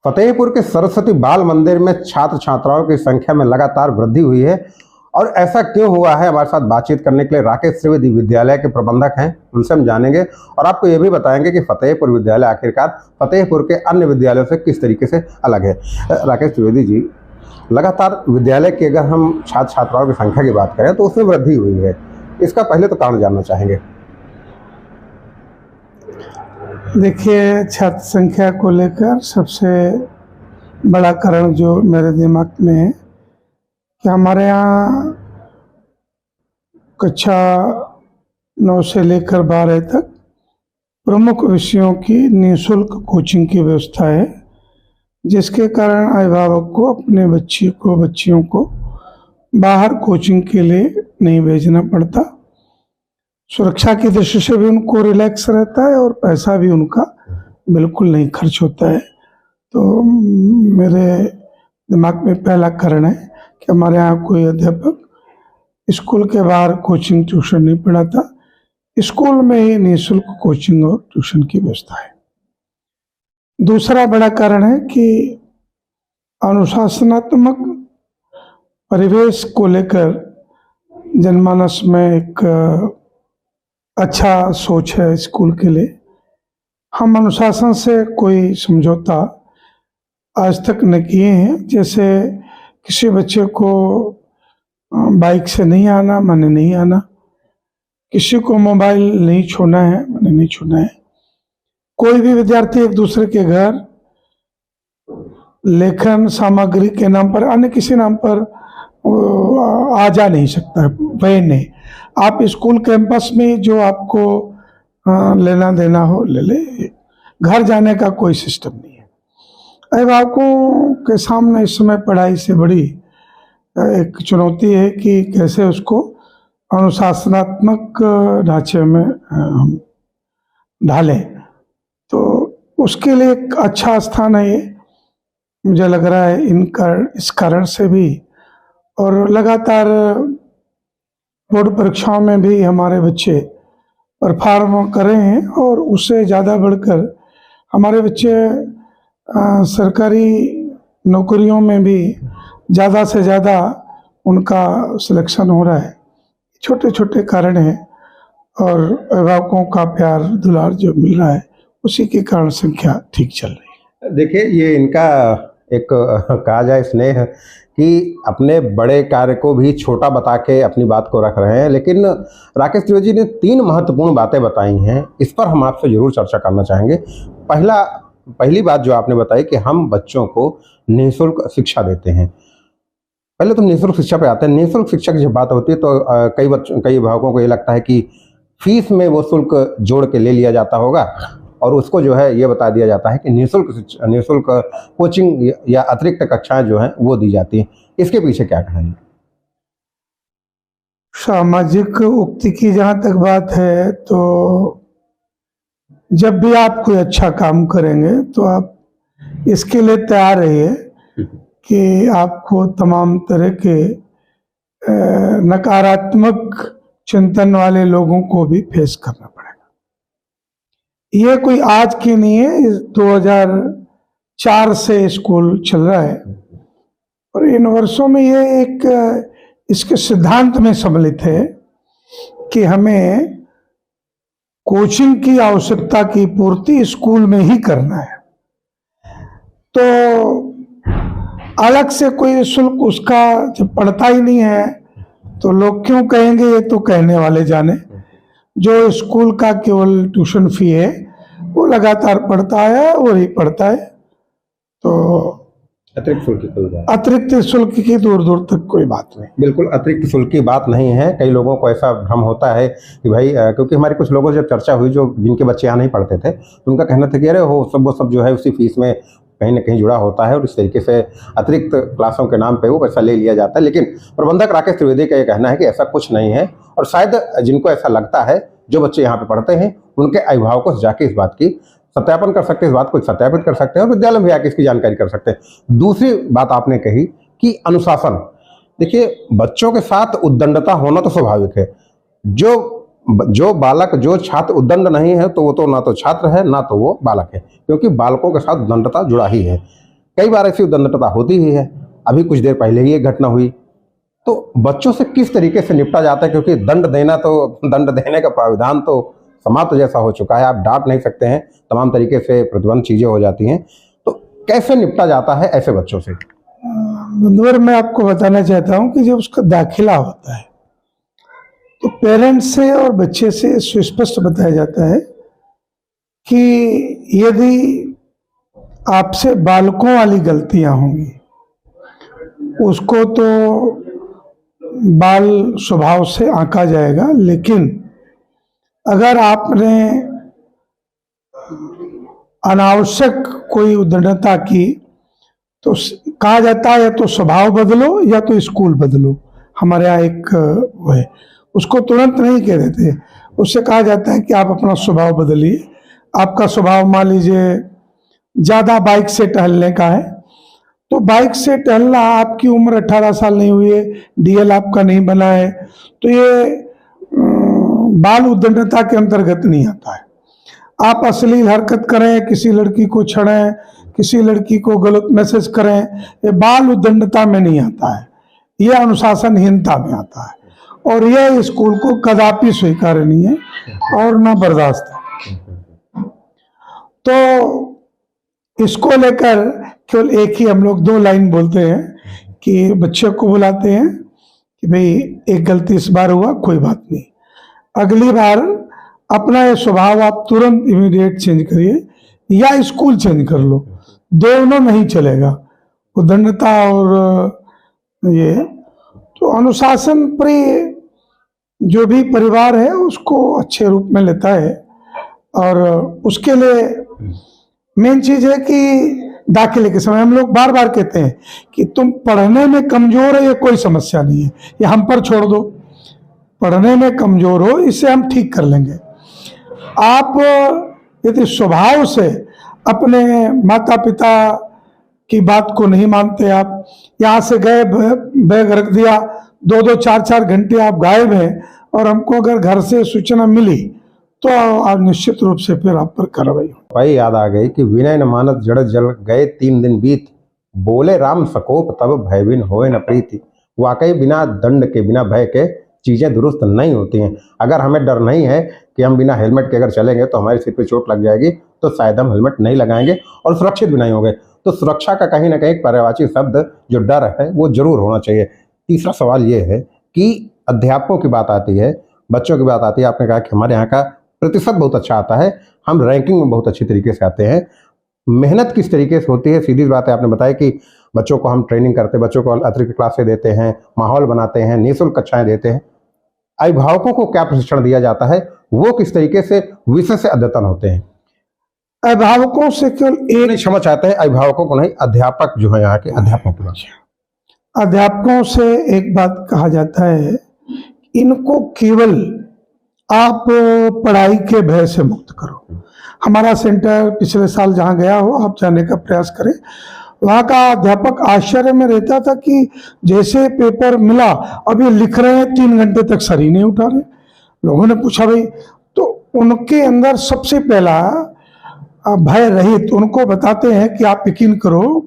फतेहपुर के सरस्वती बाल मंदिर में छात्र छात्राओं की संख्या में लगातार वृद्धि हुई है। और ऐसा क्यों हुआ है, हमारे साथ बातचीत करने के लिए राकेश त्रिवेदी विद्यालय के प्रबंधक हैं, उनसे हम जानेंगे और आपको ये भी बताएंगे कि फतेहपुर विद्यालय आखिरकार फतेहपुर के अन्य विद्यालयों से किस तरीके से अलग है। राकेश त्रिवेदी जी, लगातार विद्यालय की अगर हम छात्र छात्राओं की संख्या की बात करें तो उसमें वृद्धि हुई है, इसका पहले तो कारण जानना चाहेंगे। देखिए, छात्र संख्या को लेकर सबसे बड़ा कारण जो मेरे दिमाग में है कि हमारे यहाँ कक्षा 9 से लेकर 12 तक प्रमुख विषयों की निःशुल्क कोचिंग की व्यवस्था है, जिसके कारण अभिभावक को अपने बच्चियों को बाहर कोचिंग के लिए नहीं भेजना पड़ता। सुरक्षा की दृष्टि से भी उनको रिलैक्स रहता है और पैसा भी उनका बिल्कुल नहीं खर्च होता है। तो मेरे दिमाग में पहला कारण है कि हमारे यहाँ कोई अध्यापक स्कूल के बाहर कोचिंग ट्यूशन नहीं पढ़ाता, स्कूल में ही निःशुल्क कोचिंग और ट्यूशन की व्यवस्था है। दूसरा बड़ा कारण है कि अनुशासनात्मक परिवेश को लेकर जनमानस में एक अच्छा सोच है स्कूल के लिए। हम अनुशासन से कोई समझौता आज तक न किए हैं। जैसे किसी बच्चे को बाइक से नहीं आना माने नहीं आना, किसी को मोबाइल नहीं छूना है माने नहीं छूना है। कोई भी विद्यार्थी एक दूसरे के घर लेखन सामग्री के नाम पर अन्य किसी नाम पर आ जा नहीं सकता है। वही नहीं, आप स्कूल कैंपस में जो आपको लेना देना हो ले ले, घर जाने का कोई सिस्टम नहीं है। अभिभावकों के सामने इस समय पढ़ाई से बड़ी एक चुनौती है कि कैसे उसको अनुशासनात्मक ढांचे में हम ढालें। तो उसके लिए एक अच्छा स्थान है ये, मुझे लग रहा है इस कारण से भी। और लगातार बोर्ड परीक्षाओं में भी हमारे बच्चे परफॉर्म कर रहे हैं और उससे ज़्यादा बढ़कर हमारे बच्चे सरकारी नौकरियों में भी ज़्यादा से ज़्यादा उनका सिलेक्शन हो रहा है। छोटे छोटे कारण हैं और अभिभावकों का प्यार दुलार जो मिल रहा है उसी के कारण संख्या ठीक चल रही है। देखिए, ये इनका एक कहा जाए स्नेह कि अपने बड़े कार्य को भी छोटा बता के अपनी बात को रख रहे हैं। लेकिन राकेश त्रिवेदी जी ने 3 महत्वपूर्ण बातें बताई हैं, इस पर हम आपसे जरूर चर्चा करना चाहेंगे। पहली बात जो आपने बताई कि हम बच्चों को निःशुल्क शिक्षा देते हैं। पहले तो निःशुल्क शिक्षा पे आते हैं। निःशुल्क शिक्षा की जब बात होती है तो कई अभिभावकों को ये लगता है कि फीस में वो शुल्क जोड़ के ले लिया जाता होगा और उसको जो है ये बता दिया जाता है कि निःशुल्क कोचिंग या अतिरिक्त कक्षाएं जो हैं वो दी जाती हैं। इसके पीछे क्या कहानी? सामाजिक उक्ति की जहाँ तक बात है तो जब भी आप कोई अच्छा काम करेंगे तो आप इसके लिए तैयार रहिए कि आपको तमाम तरह के नकारात्मक चिंतन वाले लोगों को भी फेस करना पड़ेगा। ये कोई आज की नहीं है, 2004 से स्कूल चल रहा है और इन वर्षों में ये एक इसके सिद्धांत में सम्मिलित है कि हमें कोचिंग की आवश्यकता की पूर्ति स्कूल में ही करना है। तो अलग से कोई शुल्क उसका जब पड़ता ही नहीं है तो लोग क्यों कहेंगे, ये तो कहने वाले जाने। जो स्कूल का केवल ट्यूशन फी है वो लगातार पढ़ता है और ही पढ़ता है। तो अतिरिक्त शुल्क की दूर दूर तक कोई बात नहीं। बिल्कुल अतिरिक्त शुल्क की बात नहीं है। कई लोगों को ऐसा भ्रम होता है कि भाई क्योंकि हमारे कुछ लोगों से जब चर्चा हुई जो जिनके बच्चे यहाँ नहीं पढ़ते थे तो उनका कहना था कि अरे वो सब जो है उसी फीस में कहीं ना कहीं जुड़ा होता है और इस तरीके से अतिरिक्त क्लासों के नाम पे वो पैसा ले लिया जाता है। लेकिन प्रबंधक राकेश त्रिवेदी का ये कहना है कि ऐसा कुछ नहीं है और शायद जिनको ऐसा लगता है, जो बच्चे यहाँ पे पढ़ते हैं उनके अभिभावकों से जाके इस बात की सत्यापन कर सकते हैं, इस बात को सत्यापित कर सकते हैं और विद्यालय में आके इसकी जानकारी कर सकते हैं। दूसरी बात आपने कही कि अनुशासन। देखिए, बच्चों के साथ उद्दंडता होना तो स्वाभाविक है। जो छात्र उद्दंड नहीं है तो वो तो ना तो छात्र है ना तो वो बालक है, क्योंकि बालकों के साथ उद्दंडता जुड़ा ही है। कई बार ऐसी उद्दंडता होती ही है। अभी कुछ देर पहले ही एक घटना हुई। तो बच्चों से किस तरीके से निपटा जाता है, क्योंकि दंड देने का प्राविधान तो समाप्त जैसा हो चुका है, आप डांट नहीं सकते हैं, तमाम तरीके से प्रतिबंध चीजें हो जाती हैं। तो कैसे निपटा जाता है ऐसे बच्चों से? बंधुवर, मैं आपको बताना चाहता हूं कि जब उसका दाखिला होता है तो पेरेंट्स से और बच्चे से सुस्पष्ट बताया जाता है कि यदि आपसे बालकों वाली गलतियां होंगी उसको तो बाल स्वभाव से आंका जाएगा, लेकिन अगर आपने अनावश्यक कोई उद्दंडता की तो कहा जाता है या तो स्वभाव बदलो या तो स्कूल बदलो। हमारे यहाँ एक वो है, उसको तुरंत नहीं कह देते, उससे कहा जाता है कि आप अपना स्वभाव बदलिए। आपका स्वभाव मान लीजिए ज़्यादा बाइक से टहलने का है, तो बाइक से टहलना, आपकी उम्र 18 साल नहीं हुई है, डीएल आपका नहीं बना है, तो ये बाल उद्दंडता के अंतर्गत नहीं आता है। आप अश्लील हरकत करें, किसी लड़की को छेड़ें, किसी लड़की को गलत मैसेज करें, ये बाल उद्दंडता में नहीं आता है, ये अनुशासनहीनता में आता है और यह स्कूल को कदापि स्वीकार्य नहीं है और ना बर्दाश्त है। तो इसको लेकर केवल एक ही हम लोग 2 लाइन बोलते हैं कि बच्चे को बुलाते हैं कि भाई एक गलती इस बार हुआ, कोई बात नहीं, अगली बार अपना ये स्वभाव आप तुरंत इमीडिएट चेंज करिए या स्कूल चेंज कर लो, दोनों नहीं चलेगा, उद्दंडता और ये। तो अनुशासन प्रिय जो भी परिवार है उसको अच्छे रूप में लेता है और उसके लिए मेन चीज है कि दाखिले के समय हम लोग बार बार कहते हैं कि तुम पढ़ने में कमजोर है, ये कोई समस्या नहीं है, ये हम पर छोड़ दो, पढ़ने में कमजोर हो इसे हम ठीक कर लेंगे। आप यदि स्वभाव से अपने माता पिता की बात को नहीं मानते, आप यहाँ से गए, बैग रख दिया, 2-2 4-4 घंटे आप गायब हैं और हमको अगर घर से सूचना मिली तो आप निश्चित रूप से फिर आप पर कार्रवाई हो। भाई याद आ गई कि विनय न मानत जड़ जल गए 3 दिन बीत, बोले राम सकोप तब भयबिन होए न प्रीति। वाकई बिना दंड के, बिना भय के चीज़ें दुरुस्त नहीं होती हैं। अगर हमें डर नहीं है कि हम बिना हेलमेट के अगर चलेंगे तो हमारे सिर पे चोट लग जाएगी, तो शायद हम हेलमेट नहीं लगाएंगे और सुरक्षित भी नहीं होंगे। तो सुरक्षा का कहीं ना कहीं पर्यायवाची शब्द जो डर है वो जरूर होना चाहिए। तीसरा सवाल ये है कि अध्यापकों की बात आती है, बच्चों की बात आती है। आपने कहा कि हमारे यहाँ का प्रतिशत बहुत अच्छा आता है, हम रैंकिंग में बहुत अच्छी तरीके से आते हैं। मेहनत किस तरीके से होती है? सीधी बात है, आपने बताया कि बच्चों को हम ट्रेनिंग करते हैं, बच्चों को अतिरिक्त क्लासें देते हैं, माहौल बनाते हैं, निःशुल्क कक्षाएं देते हैं। अभिभावकों को क्या प्रशिक्षण दिया जाता है, वो किस तरीके से विषय से अद्यतन होते हैं? अभिभावकों से केवल एक, नहीं क्षमा चाहते हैं, अभिभावकों को नहीं, अध्यापक जो है यहाँ के अध्यापकों की बात। अध्यापकों से एक बात कहा जाता है, इनको केवल आप पढ़ाई के भय से मुक्त करो। हमारा सेंटर पिछले साल जहाँ गया हो, आप जाने का प्रयास करें, वहाँ का अध्यापक आश्चर्य में रहता था कि जैसे पेपर मिला, अब ये लिख रहे हैं, 3 घंटे तक सर ही नहीं उठा रहे। लोगों ने पूछा भाई, तो उनके अंदर सबसे पहला भय रहित उनको बताते हैं कि आप यकीन करो,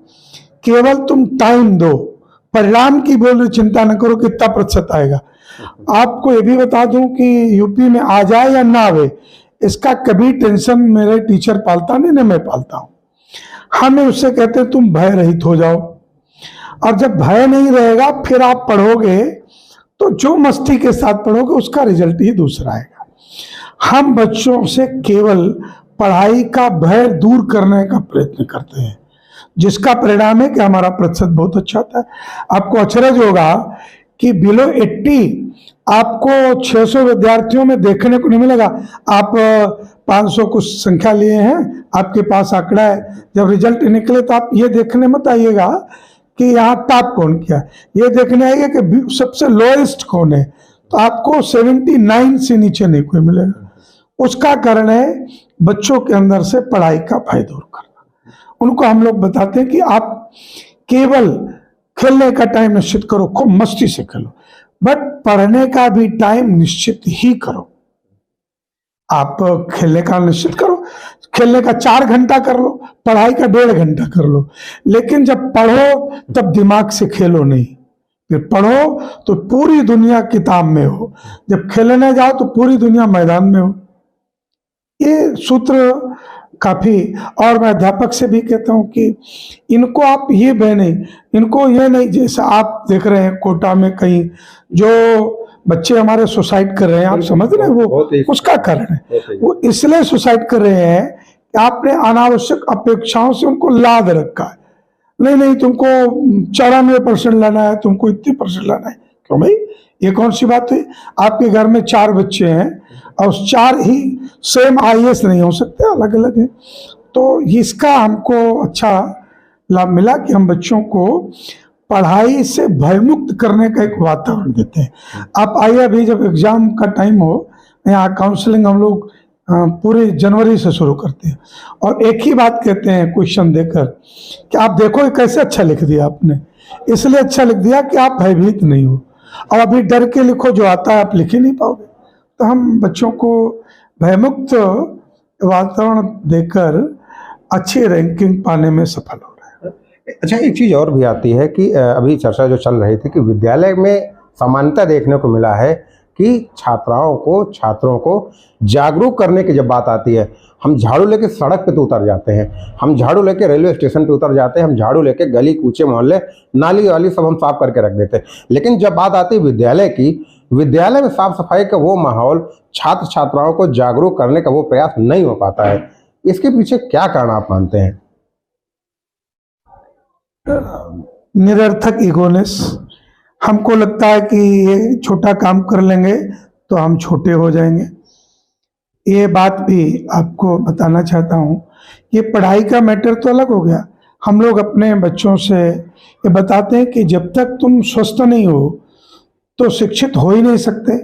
केवल तुम टाइम दो, परिणाम की बोल चिंता न करो कितना प्रतिशत आएगा। आपको ये भी बता दूं कि यूपी में आ जाए या ना आवे, इसका कभी टेंशन मेरे टीचर पालता नहीं, ना मैं पालता हूं। हमें उससे कहते हैं तुम भय रहित हो जाओ, और जब भय नहीं रहेगा फिर आप पढ़ोगे तो जो मस्ती के साथ पढ़ोगे उसका रिजल्ट ही दूसरा आएगा। हम बच्चों से केवल पढ़ाई का भय दूर करने का प्रयत्न करते हैं, जिसका परिणाम है कि हमारा प्रतिशत बहुत अच्छा आता है। आपको अचरज होगा कि बिलो 80 आपको 600 विद्यार्थियों में देखने को नहीं मिलेगा। आप 500 कुछ संख्या लिए हैं, आपके पास आंकड़ा है, जब रिजल्ट निकले तो आप ये देखने मत आइएगा कि यहाँ टॉप कौन किया, ये देखने आइएगा कि सबसे लोएस्ट कौन है। तो आपको 79 से नीचे नहीं कोई मिलेगा। उसका कारण है बच्चों के अंदर से पढ़ाई का भय दूर करना। उनको हम लोग बताते हैं कि आप केवल खेलने का टाइम निश्चित करो, खूब मस्ती से खेलो, बट पढ़ने का भी टाइम निश्चित ही करो। आप खेलने का निश्चित करो, खेलने का 4 घंटा कर लो, पढ़ाई का 1.5 घंटा कर लो, लेकिन जब पढ़ो तब दिमाग से खेलो नहीं। फिर पढ़ो तो पूरी दुनिया किताब में हो, जब खेलने जाओ तो पूरी दुनिया मैदान में हो। ये सूत्र काफी, और मैं अध्यापक से भी कहता हूं कि इनको आप ये इनको ये नहीं, जैसा आप देख रहे हैं कोटा में कहीं जो बच्चे हमारे सुसाइड कर रहे हैं, आप समझ रहे हैं वो उसका कारण है। वो इसलिए सुसाइड कर रहे हैं कि आपने अनावश्यक अपेक्षाओं से उनको लाद रखा है। नहीं नहीं, तुमको 94% लाना है, तुमको इतने परसेंट लाना है। क्यों भाई, ये कौन सी बात है? आपके घर में 4 बच्चे हैं और 4 ही सेम IAS नहीं हो सकते, अलग अलग है। तो इसका हमको अच्छा लाभ मिला कि हम बच्चों को पढ़ाई से भयमुक्त करने का एक वातावरण देते हैं। आप आइए, अभी जब एग्जाम का टाइम हो, यहाँ काउंसलिंग हम लोग पूरे जनवरी से शुरू करते हैं, और एक ही बात कहते हैं क्वेश्चन देकर कि आप देखो कैसे अच्छा लिख दिया आपने, इसलिए अच्छा लिख दिया कि आप भयभीत नहीं हो, और अभी डर के लिखो, जो आता है आप लिख ही नहीं पाओगे। तो हम बच्चों को भयमुक्त वातावरण देकर अच्छी रैंकिंग पाने में सफल हो रहे हैं। अच्छा, एक चीज़ और भी आती है कि अभी चर्चा जो चल रही थी कि विद्यालय में समानता देखने को मिला है कि छात्रों को जागरूक करने की जब बात आती है, हम झाड़ू लेके सड़क पे तो उतर जाते हैं, हम झाड़ू लेके रेलवे स्टेशन पे उतर जाते हैं, हम झाड़ू लेके गली कूचे मोहल्ले नाली वाली सब हम साफ करके रख देते हैं। लेकिन जब बात आती है विद्यालय की, विद्यालय में साफ सफाई का वो माहौल, छात्र छात्राओं को जागरूक करने का वो प्रयास नहीं हो पाता है। इसके पीछे क्या कारण आप मानते हैं? निरर्थक ईगोनेस। हमको लगता है कि ये छोटा काम कर लेंगे तो हम छोटे हो जाएंगे। ये बात भी आपको बताना चाहता हूँ, ये पढ़ाई का मैटर तो अलग हो गया। हम लोग अपने बच्चों से ये बताते हैं कि जब तक तुम स्वस्थ नहीं हो तो शिक्षित हो ही नहीं सकते,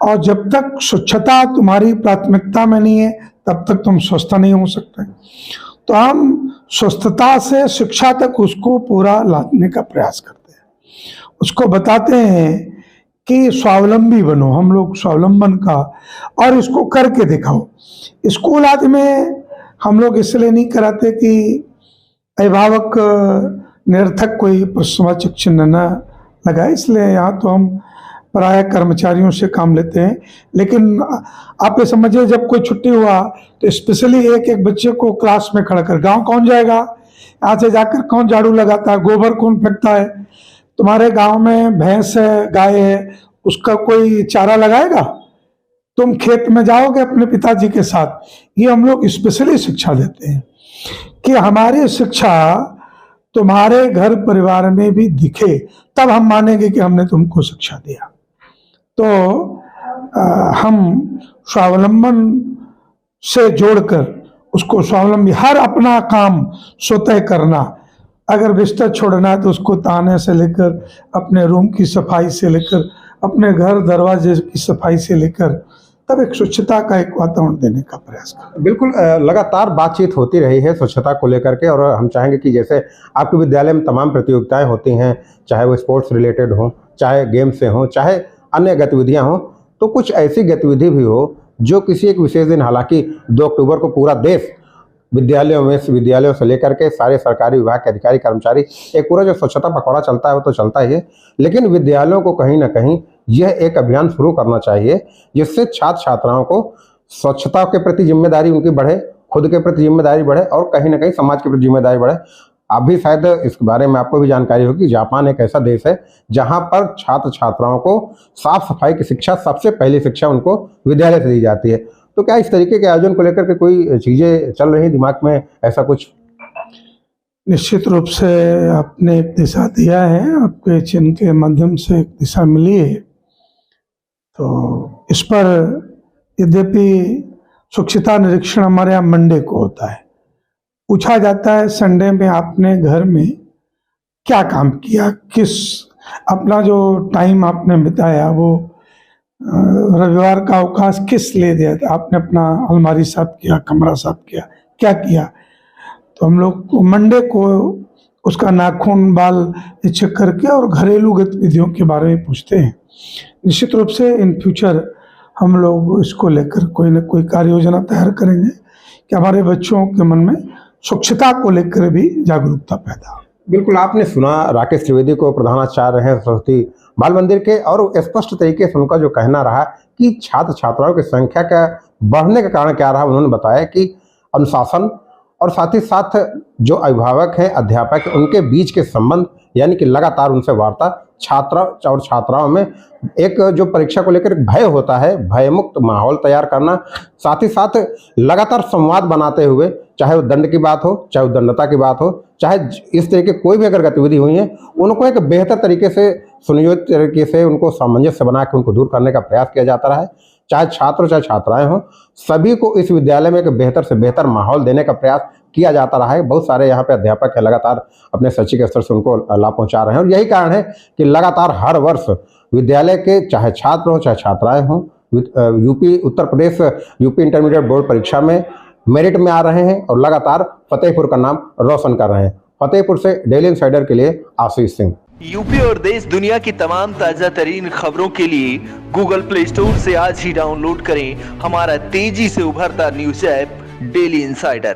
और जब तक स्वच्छता तुम्हारी प्राथमिकता में नहीं है तब तक तुम स्वस्थ नहीं हो सकते। तो हम स्वस्थता से शिक्षा तक उसको पूरा लादने का प्रयास करते हैं, उसको बताते हैं कि स्वावलंबी बनो, हम लोग स्वावलंबन का, और इसको करके दिखाओ। स्कूल आदि में हम लोग इसलिए नहीं कराते कि अभिभावक निरर्थक कोई प्रश्नवाचक चिन्ह न लगाए, इसलिए यहाँ तो हम प्राय कर्मचारियों से काम लेते हैं। लेकिन आप ये समझिए, जब कोई छुट्टी हुआ तो स्पेशली एक एक बच्चे को क्लास में खड़ा कर, गांव कौन जाएगा, यहाँ से जाकर कौन झाड़ू लगाता है, गोबर कौन फेंकता है, तुम्हारे गांव में भैंस है, गाय है, उसका कोई चारा लगाएगा, तुम खेत में जाओगे अपने पिताजी के साथ। ये हम लोग स्पेशली शिक्षा देते हैं कि हमारी शिक्षा तुम्हारे घर परिवार में भी दिखे, तब हम मानेंगे कि हमने तुमको शिक्षा दिया। तो हम स्वावलंबन से जोड़कर उसको स्वावलंबी, हर अपना काम स्वतः करना, अगर बिस्तर छोड़ना है तो उसको ताने से लेकर, अपने रूम की सफाई से लेकर, अपने घर दरवाजे की सफाई से लेकर, तब एक स्वच्छता का एक वातावरण देने का प्रयास करें। बिल्कुल, लगातार बातचीत होती रही है स्वच्छता को लेकर के, और हम चाहेंगे कि जैसे आपके विद्यालय में तमाम प्रतियोगिताएं होती हैं, चाहे वो स्पोर्ट्स रिलेटेड हो, चाहे गेम से हो, चाहे अन्य गतिविधियां हो, तो कुछ ऐसी गतिविधि भी हो जो किसी एक विशेष दिन, हालांकि 2 अक्टूबर को पूरा देश विद्यालयों से लेकर के सारे सरकारी विभाग के अधिकारी कर्मचारी, एक पूरा जो स्वच्छता पखवाड़ा चलता है वो तो चलता ही है, लेकिन विद्यालयों को कहीं ना कहीं यह एक अभियान शुरू करना चाहिए जिससे छात्र छात्राओं को स्वच्छता के प्रति जिम्मेदारी उनकी बढ़े, खुद के प्रति जिम्मेदारी बढ़े, और कहीं ना कहीं समाज के प्रति जिम्मेदारी बढ़े। अभी शायद इस बारे में आपको भी जानकारी होगी, जापान एक ऐसा देश है जहां पर छात्र छात्राओं को साफ सफाई की शिक्षा, सबसे पहली शिक्षा उनको विद्यालय से दी जाती है। तो क्या इस तरीके के आयोजन को लेकर के कोई चीजें चल रही दिमाग में, ऐसा कुछ? निश्चित रूप से आपने एक दिशा दिया है, आपके चिन्ह के माध्यम से एक दिशा मिली है, तो इस पर यद्यपि स्वच्छता निरीक्षण हमारे यहाँ मंडे को होता है, पूछा जाता है संडे में आपने घर में क्या काम किया, किस अपना जो टाइम आपने बिताया, वो रविवार का अवकाश किस लिए दिया था, आपने अपना अलमारी साफ किया, कमरा साफ किया, क्या किया। तो हम लोग मंडे को उसका नाखून बाल चेक करके और घरेलू गतिविधियों के बारे में पूछते हैं। निश्चित रूप से इन फ्यूचर हम लोग इसको लेकर कोई न कोई कार्य योजना तैयार करेंगे कि हमारे बच्चों के मन में स्वच्छता को लेकर भी जागरूकता पैदा हो। बिल्कुल, आपने सुना राकेश त्रिवेदी को, प्रधानाचार्य हैं सरस्वती बाल मंदिर के, और स्पष्ट तरीके से उनका जो कहना रहा कि छात्र छात्राओं की संख्या का बढ़ने का कारण क्या रहा, उन्होंने बताया कि अनुशासन और साथ ही साथ जो अभिभावक हैं, अध्यापक हैं, उनके बीच के संबंध, यानी कि लगातार उनसे वार्ता, छात्र और छात्राओं में एक जो परीक्षा को लेकर भय होता है, भयमुक्त माहौल तैयार करना, साथ ही साथ लगातार संवाद बनाते हुए, चाहे वो दंड की बात हो, चाहे उद्दंडता की बात हो, चाहे इस तरह की कोई भी अगर गतिविधि हुई है, उनको एक बेहतर तरीके से, सुनियोजित तरीके से उनको सामंजस्य बना के उनको दूर करने का प्रयास किया जाता रहा है। चाहे छात्र चाहे छात्राएं हों, सभी को इस विद्यालय में एक बेहतर से बेहतर माहौल देने का प्रयास किया जाता रहा है। बहुत सारे यहाँ पे अध्यापक है, लगातार अपने शैक्षिक स्तर से उनको लाभ पहुँचा रहे हैं, और यही कारण है कि लगातार हर वर्ष विद्यालय के चाहे छात्र हों चाहे छात्राएं हों, UP Uttar Pradesh UP intermediate board परीक्षा में मेरिट में आ रहे हैं और लगातार फतेहपुर का नाम रोशन कर रहे हैं। फतेहपुर से डेली इंसाइडर के लिए आशीष सिंह। यूपी और देश दुनिया की तमाम ताजा तरीन खबरों के लिए गूगल प्ले स्टोर से आज ही डाउनलोड करें हमारा तेजी से उभरता न्यूज ऐप डेली इंसाइडर।